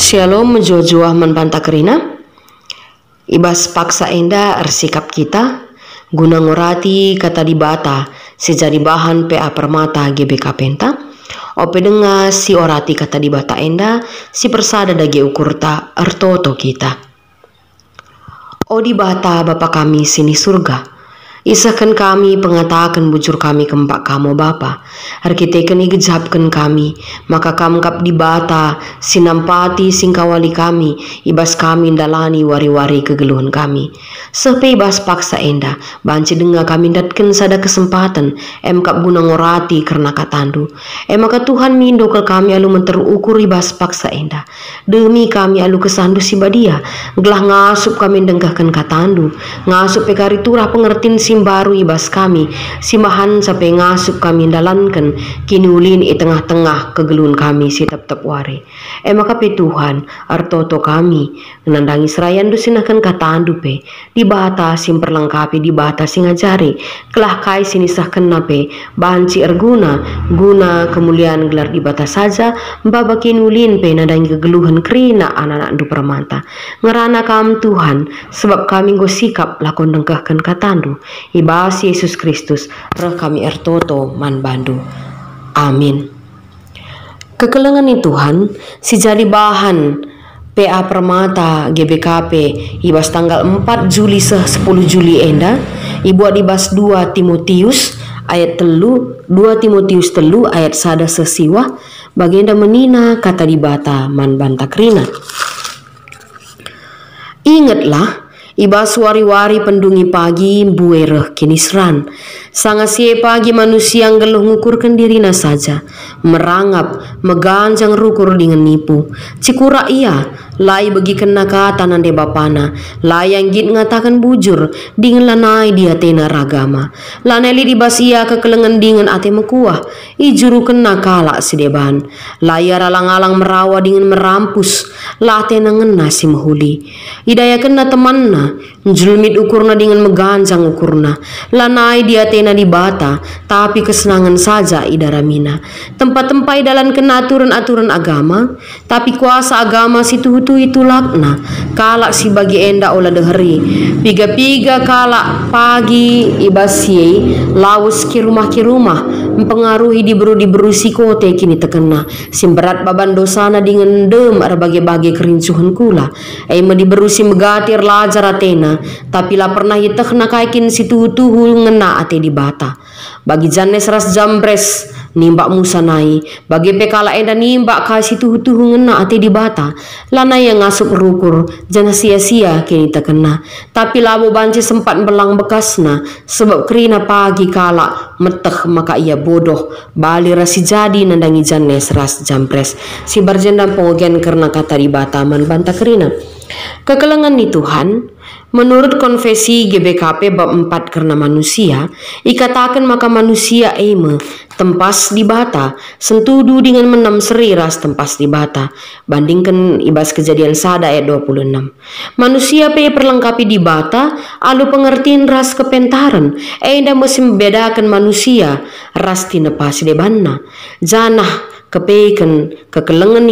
Shalom menjojoah menbanta kerina. Ibas paksa enda ersikap kita guna ngorati kata dibata sejadi bahan PA Permata GBK Penta. Ope denga si orati kata dibata enda si persada dage ukurta artoto kita. O dibata Bapa kami sini surga. Isahkan kami pengatakan bujur kami kempak kamu Bapa. Arkiteken igejapkan kami. Maka kamkap dibata sinampati singkawali kami. Ibas kami dalani wari-wari kegeluhan kami. Sepe ibas paksa enda. Banci dengar kami datken sada kesempatan. Emkap guna ngorati karena katandu. Maka Tuhan mindo ke kami alu menterukur ibas paksa enda. Demi kami alu kesandu si badia. Gelah ngasup kami dengkahkan katandu. Ngasup pekari turah pengertin baru ibas kami simahan sampai ngasup kami dalankan kini ulin i tengah-tengah kegelun kami si tep-tep wari. Maka pe Tuhan artoto kami menandangi serayan dusinahkan kata andupe dibata sim perlengkapi dibata sing ngajari kelah kai sinisahkan nape banci erguna guna kemuliaan gelar dibata saja mbaba kini ulin pe nadangi kegeluhan kerina anak-anak du permanta ngerana kam Tuhan sebab kami gosikap lakon dengkahkan katandu ibas Yesus Kristus roh kami ertoto man bandu. Amin. Kekelengan ni Tuhan si jadi bahan PA Permata GBKP ibas tanggal 4 Juli 10 Juli enda ibuat ibas 2 Timotius ayat 2 Timotius 3 ayat sada sesiwa bagenda menina kata dibata man banta krina. Ingatlah ibas wari-wari pendungi pagi buereh kinisran. Sangasie pagi manusia yang geluh ngukurkan dirina saja. Merangap, meganjang rukur dengan nipu. Cikura ia, lai bagi kena kata nande bapana. Lai yang git ngatakan bujur, dengan lanai dia tena ragama. Laneli dibas ia kekelengan dengan ate mekuah. Ijuru kena kalak sedeban. Lai alang-alang merawa dengan merampus. La tena ngena si mahuli. Idaya kena temanna. Julmit ukurna dengan meganjang ukurna. Lanai dia tena dibata, tapi kesenangan saja idaramina. Tempat-tempat dalam kena aturan-aturan agama, tapi kuasa agama si tuhu itu lakna. Kalak si bagi enda olah deheri. Piga-piga kalak pagi ibasi laus ki rumah mempengaruhi diberu si kote kini tekena. Simberat baban dosana dengan dem arbage-bage kerincuhan kula. Ema diberu si megatir lajar atena, tapi lah pernah itekna kaikin si tuhu ngena ate dibata. Bagi janes ras jambres nimbak musa nai bagi pekala enda nimbak kasi tuhu ngena ate dibata lana yang ngasup rukur jana sia-sia kini terkena tapi labo banci sempat belang bekasna sebab kerina pagi kala meteh maka ia bodoh bali rasi jadi nandangi janes ras jambres si barjendam pengogian karena kata dibata man banta kerina. Kekelengan ni Tuhan menurut konfesi GBKP bab 4 karena manusia ikatakan maka manusia tempas dibata sentudu dengan menam seri ras tempas dibata bandingkan ibas kejadian sada ayat 26 manusia perlengkapi dibata alu pengertian ras kepentaran enda mesti membedakan manusia ras tinepas debanna janah kepeikan kekelengan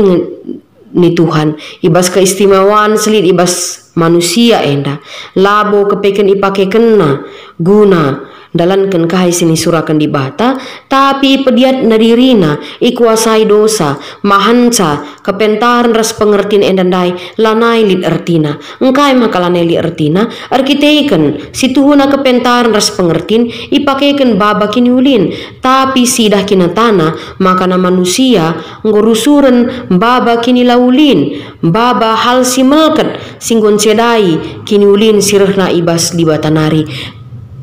ni Tuhan ibas keistimewaan selit ibas manusia enda labo kepeken ipake kena guna dalankan kahai sini surakan dibata tapi pediat nadirina ikuasai dosa mahanca kepentaran ras pengertian endandai lanai lit ertina engkai maka lanai lit ertina arkiteiken si tuhuna kepentaran ras pengertian ipakeken baba kini ulin tapi sidah kina tanah maka na manusia ngurusuren baba kini laulin baba hal si melket singgon cedai kini ulin sirehna ibas dibata nari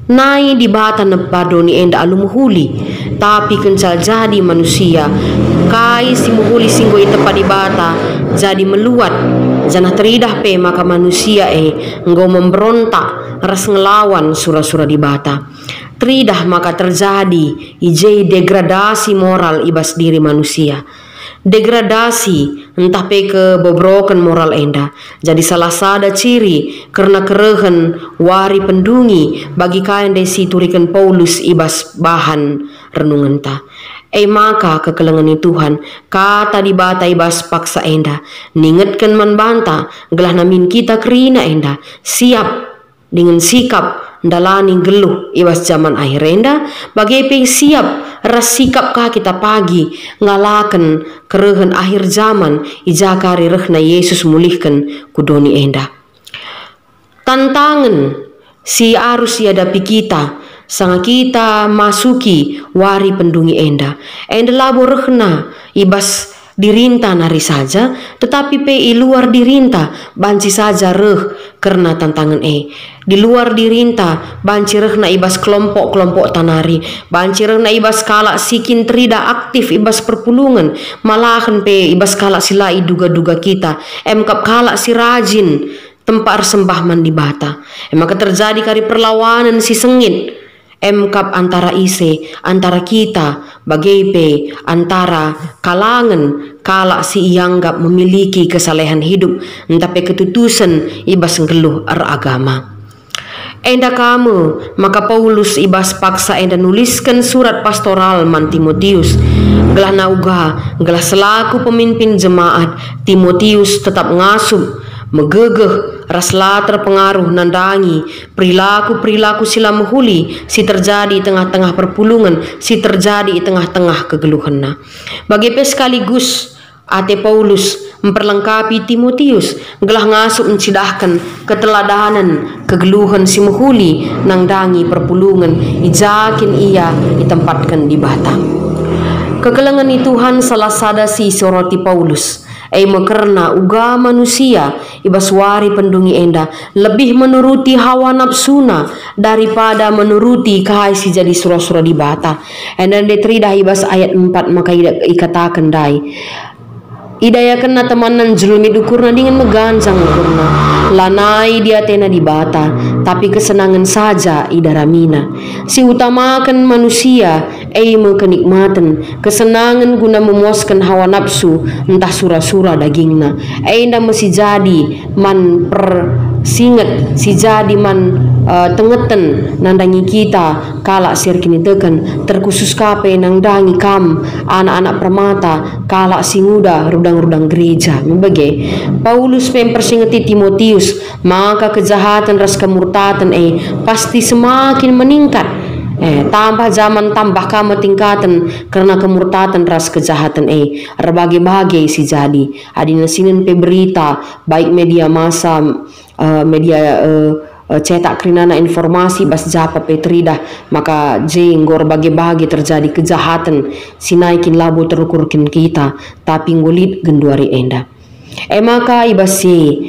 nai dibata nepado ni enda alu muhuli tapi kencal jadi manusia kai si muhuli singgo itepa dibata jadi meluat janah teridah pe maka manusia enggo memberontak ras ngelawan sura-sura dibata teridah maka terjadi ije degradasi moral ibas diri manusia degradasi entah pe ke bobrokan moral enda jadi salah sada ciri karena kerehen wari pendungi bagi kain desi turikan Paulus ibas bahan renungan ta Maka kekelengan ni Tuhan kata dibata ibas paksa enda ningetkan man banta gelah namin kita kerina enda siap dengan sikap dalani geluh ibas zaman akhir enda bagaimana siap ras sikap kah kita pagi ngalakan kerehan akhir zaman ijakari rehna Yesus mulihkan kudoni enda. Tantangan si arus hadapi kita sanga kita masuki wari pendungi enda labo rehna ibas dirinta nari saja tetapi pe luar dirinta banci saja reh karena tantangan di luar dirinta banci rehna ibas kelompok-kelompok tanari banci rehna ibas kala sikin trida aktif ibas perpulungan malahan pe ibas kala sila duga-duga kita kap kala si rajin tempat sembah mandi bata maka terjadi kari perlawanan si sengit kap antara antara kita bagaipe antara kalangan kala si ianggap memiliki kesalehan hidup tapi ketutusan ibas ngeluh agama. Enda kamu maka Paulus ibas paksa enda nuliskan surat pastoral man Timotius gelah nauga gelah selaku pemimpin jemaat Timotius tetap ngasup megegeh raslah terpengaruh nandangi perilaku sila mehuli si terjadi tengah-tengah perpulungan si terjadi tengah-tengah kegeluhanna. Bagi sekaligus ate Paulus memperlengkapi Timotius gelah ngasup mencidahkan keteladanan kegeluhan si mehuli nangdangi perpulungan ijakin ia ditempatkan di bata. Kekelengan Tuhan salah sada si soroti Paulus mekerna uga manusia ibas wari pendungi enda lebih menuruti hawa nafsuna daripada menuruti kahai si jadi surah-surah di bata. Dan detridah ibas ayat 4 maka ikatakan dai idaya kena temanan jelumi dukurna dengan meganjang ukurna lanai dia tena di bata tapi kesenangan saja idaramina si utamakan manusia kenikmatan kesenangan guna memuaskan hawa nafsu entah surah-surah dagingna nda mesti jadi man singet si jadi man tengeten nandangi kita kala sir kini tekan terkhusus kape nangdangi kam anak-anak permata kala singuda rudang-rudang gereja membagi Paulus mempersingeti Timotius maka kejahatan ras kemurtatan pasti semakin meningkat tambah zaman tambah kamu tingkatan karena kemurtatan ras kejahatan berbagai-bagai si jadi adina sinin pe berita baik media massa media cetak krinana informasi bas japa petridah maka jenggor bagi-bagi terjadi kejahatan sinaikin labu terukurkin kita tapi ngulit genduari enda maka ibasi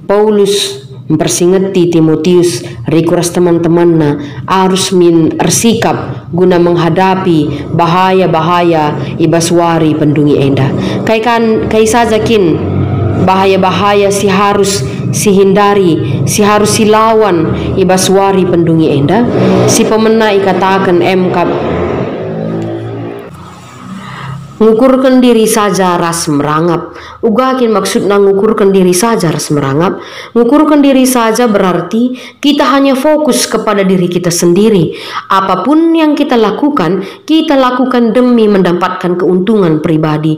Paulus mempersingeti Timotius rikuras teman-temanna harus bersikap guna menghadapi bahaya-bahaya ibaswari pendungi enda kai sajakin bahaya-bahaya si harus si hindari si harus si lawan ibaswari pendungi enda si pemena ikatakan kap ngukurkan diri saja ras merangap ugakin maksudnya ngukurkan diri saja ras merangap ngukurkan diri saja berarti kita hanya fokus kepada diri kita sendiri apapun yang kita lakukan demi mendapatkan keuntungan pribadi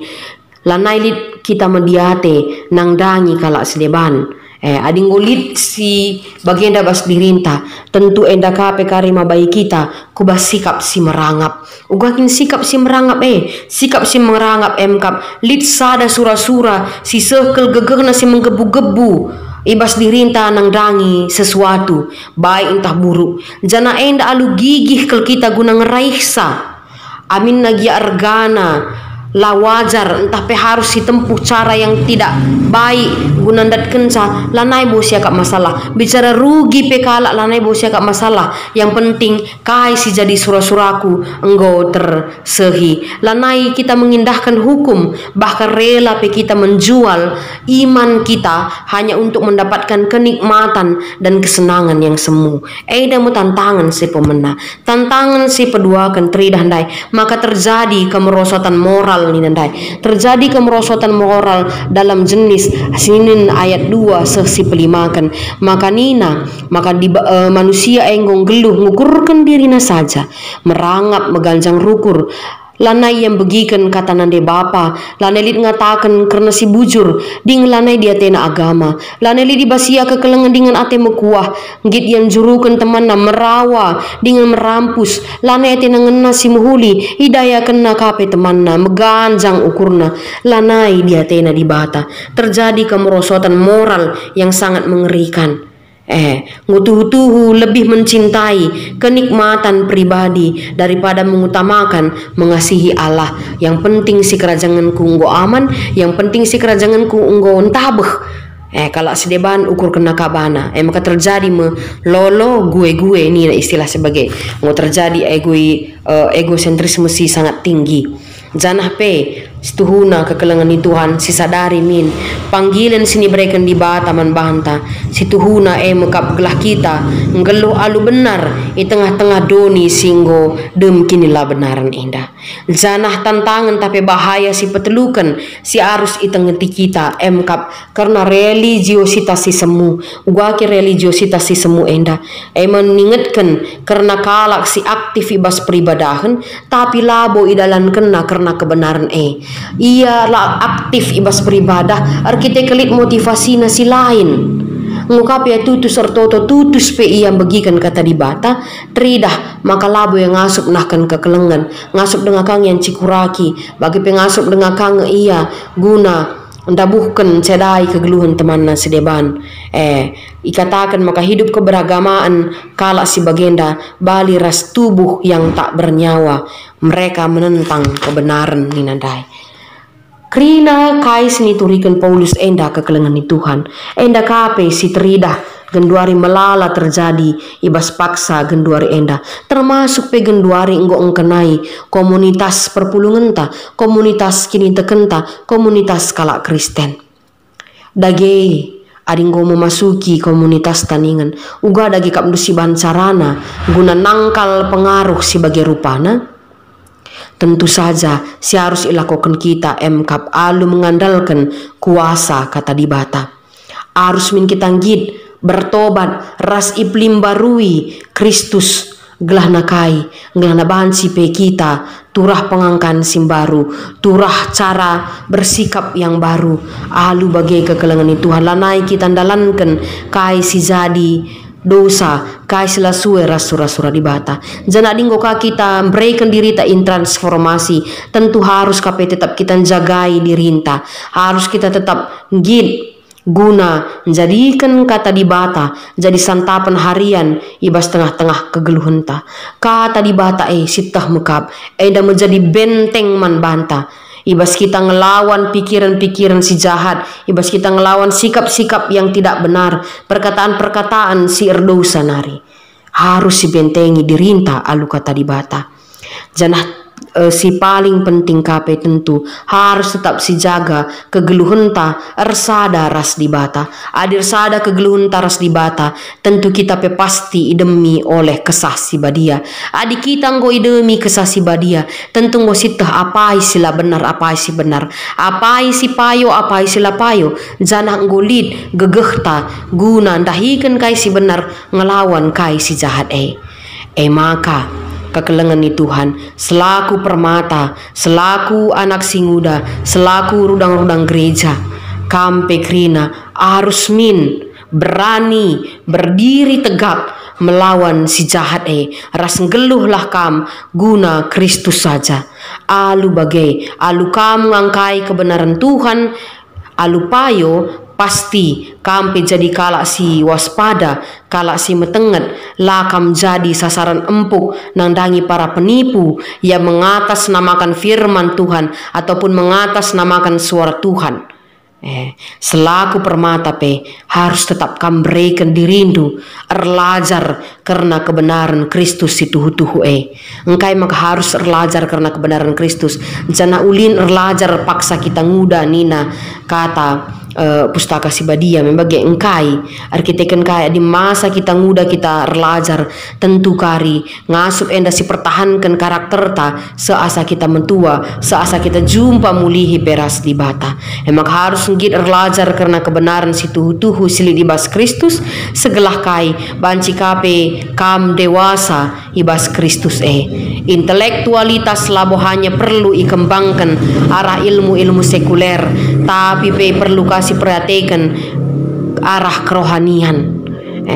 lanailit kita mediate nangdangi kalak sedeban ading ngulit si bagian dabas dirinta tentu enda kape karima bayi kita kubas sikap si merangap ugakin sikap si merangap sikap si merangap kap lit sada sura-sura si sekel gegerna si menggebu-gebu ibas dirinta nang dangi sesuatu baik entah buruk jana enda alu gigih kel kita guna ngeraihsa amin nagi argana lah wajar entah pe harus ditempuh cara yang tidak baik guna ndat kenca lanai bosia kak masalah bicara rugi pe kala lanai bosia kak masalah yang penting kai si jadi surah-suraku engkau tersehi lanai kita mengindahkan hukum bahkan rela pe kita menjual iman kita hanya untuk mendapatkan kenikmatan dan kesenangan yang semu damu tantangan si pemena tantangan si peduakan tridandai maka terjadi kemerosotan moral terjadi kemerosotan moral dalam jenis sinin ayat 2 sesi pelimakan maka manusia enggong geluh ngukurkan dirina saja merangap meganjang rukur Lanai yang begikan kata nande bapa, lanai lit ngatakan karena si bujur, ding lanai dia tena agama, lanai lit dibasia kekelengan dengan ate mekuah, git yang jurukan teman na merawa, dengan merampus, lanai tena ngena si muhuli, hidayah kena kape teman na, meganjang ukurna, lanai dia tena dibata, terjadi kemerosotan moral yang sangat mengerikan. Ngutuhu-tuhu lebih mencintai kenikmatan pribadi daripada mengutamakan mengasihi Allah. Yang penting si kerajanganku nggo aman, yang penting si kerajanganku nggo entabeh. Kalau sedeban ukur kena kabana, maka terjadi lolo gue ini istilah sebagai mau terjadi egosentrisme si sangat tinggi. Janah pe situhuna kekelengan ni Tuhan si sadari min panggilan sini berikan di bata man banta situhuna mekap gelah kita ngeluh alu benar i tengah-tengah doni singgo dem kinilah benaran indah. Janah tantangan tapi bahaya si petelukan si arus i tengeti kita mekap karena religiositas si semu guaki religiositas si semu indah meningatkan karena kalak si aktif ibas peribadahan tapi labo idalan kena karena kebenaran ia lah aktif ibas beribadah arkitek kelit motivasi nasi lain ngukap ya tutus sertoto tutus pe yang begikan kata di bata tridah maka labo yang ngasup nahkan kekelengan ngasup dengan kang yang cikuraki bagi pengasup dengan kang ia guna ndabuhkan cedai kegeluhan teman na sedeban ikatakan maka hidup keberagamaan kala si bagenda bali ras tubuh yang tak bernyawa mereka menentang kebenaran ninandai. Krina kais ni turikan Paulus enda kekelengan ni Tuhan enda kape si teridah genduari melala terjadi ibas paksa genduari enda termasuk pe genduari enggo engkenai komunitas perpulungan ta komunitas kini tekenta komunitas kalak Kristen dage adinggo memasuki komunitas taningan uga dage kap dusi bancarana guna nangkal pengaruh sebagai rupana. Tentu saja si harus ilakukan kita mkap alu mengandalkan kuasa kata di bata harus min kita ngid bertobat ras iplim barui Kristus gelah nakai gelah nabansi pe kita turah pengangkan simbaru turah cara bersikap yang baru alu bagai kekelengan itu Tuhan lanai kita dalankan kai si jadi dosa kai sila suwe rasura-sura di bata jana dinggo ka kita berikan diri ta in transformasi tentu harus kape tetap kita jagai dirinta harus kita tetap gid guna jadikan kata di bata jadi santapan harian ibas tengah-tengah kegeluhan ta kata di bata sitah mekap eda menjadi benteng man banta ibas kita ngelawan pikiran-pikiran si jahat ibas kita ngelawan sikap-sikap yang tidak benar perkataan-perkataan si erdosa nari harus si bentengi dirinta alu kata di bata janah si paling penting kape tentu harus tetap si jaga kegeluhan ta ersada ras di bata adir sada kegeluhan ta ras di bata tentu kita pe pasti idemi oleh kesah si badia adi kita nggo idemi kesah si badia tentu nggo sitah apai sila benar apai si benar apai si payo apai sila payo janah nggo lid gegeh ta guna ndahikan kai si benar ngelawan kai si jahat maka kekelengan ni Tuhan selaku permata selaku anak singuda selaku rudang-rudang gereja kampe krina harus min berani berdiri tegak melawan si jahat ras ngeluhlah kam guna Kristus saja alu bagai alu kam ngangkai kebenaran Tuhan alu payo pasti kampe jadi kalak si waspada kalak si metenget lakam jadi sasaran empuk nandangi para penipu yang mengatasnamakan firman Tuhan ataupun mengatasnamakan suara Tuhan selaku permata pe harus tetap kam berikan dirindu erlajar karena kebenaran Kristus itu tuhu engkai maka harus erlajar karena kebenaran Kristus jana ulin erlajar paksa kita nguda nina kata pustaka si badia membagi engkai arkiteken kaya di masa kita nguda kita relajar tentu kari ngasup enda si pertahankan karakter ta seasa kita mentua seasa kita jumpa mulihi beras di bata emak harus ngit relajar karena kebenaran si tuhu sili di bas Kristus segelah kai banci kape kam dewasa ibas Kristus intelektualitas labo hanya perlu ikembangkan arah ilmu-ilmu sekuler, tapi perlu kasih perhatikan arah kerohanian.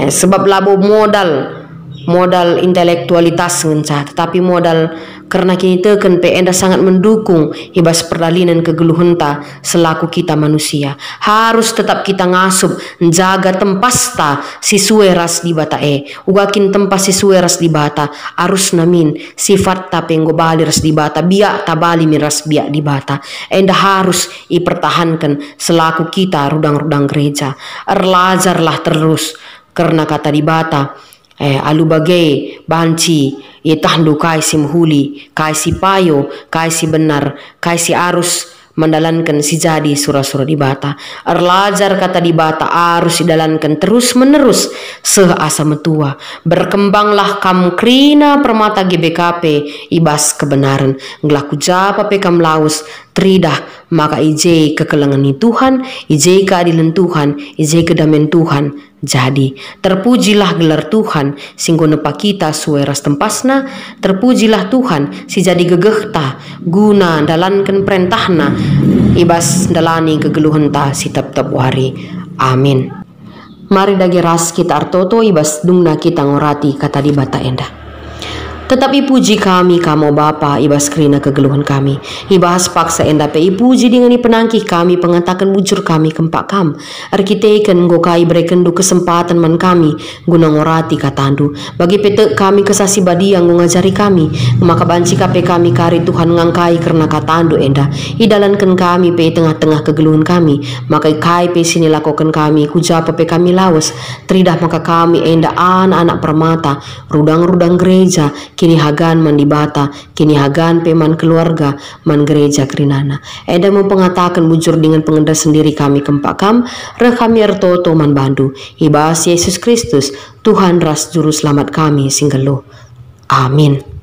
Sebab labo modal intelektualitas ngenca, tetapi modal karena kini teken enda sangat mendukung ibas perlalinan kegeluhenta selaku kita manusia. Harus tetap kita ngasup jaga tempasta sesuai ras di bata ugakin tempas sesuai ras di bata harus namin sifat tapenggo bali ras di bata biak tabali miras biak di bata enda harus ipertahankan selaku kita rudang-rudang gereja. Erlajarlah terus karena kata di bata alu bagai banci itahdu kaisi muhuli, kaisi payo, kaisi benar, kaisi arus mendalankan si jadi surah-surah di bata. Erlajar kata di bata arus didalankan terus menerus seasa metua. Berkembanglah kam krina permata GBKP ibas kebenaran. Ngelaku japa pekam laus tridah maka ije kekelengan Tuhan, ije keadilan Tuhan, ije kedamaian Tuhan. Jadi terpujilah gelar Tuhan singgo nepa kita sueras tempasna, terpujilah Tuhan si jadi gegehta guna dalankan perintahna ibas dalani kegeluhenta si tep-tep wari. Amin. Mari dagi ras kita artoto ibas dungna kita ngorati kata di bata enda. Tetapi puji kami kamu Bapa ibas kerina kegeluhan kami. Ibahas paksa enda pe ipuji dengan penangkih kami pengatakan bujur kami kempak kam. Arkiteken gokai berikan du kesempatan man kami guna ngorati katandu. Bagi pete kami kesasi badi yang ngajari kami. Maka banci kape kami kari Tuhan ngangkai karena katandu enda. Idalankan kami pe tengah-tengah kegeluhan kami. Maka kai pe sini lakukan kami kujapa pe kami lawas. Tridah maka kami enda anak-anak permata rudang-rudang gereja. Kini hagan man di bata, kini hagan peman keluarga, man gereja kerinana. Eda mau pengatakan bujur dengan pengendas sendiri kami kempak kam, kami ertoto man bandu. Ibas Yesus Kristus, Tuhan ras juru selamat kami singgelo. Amin.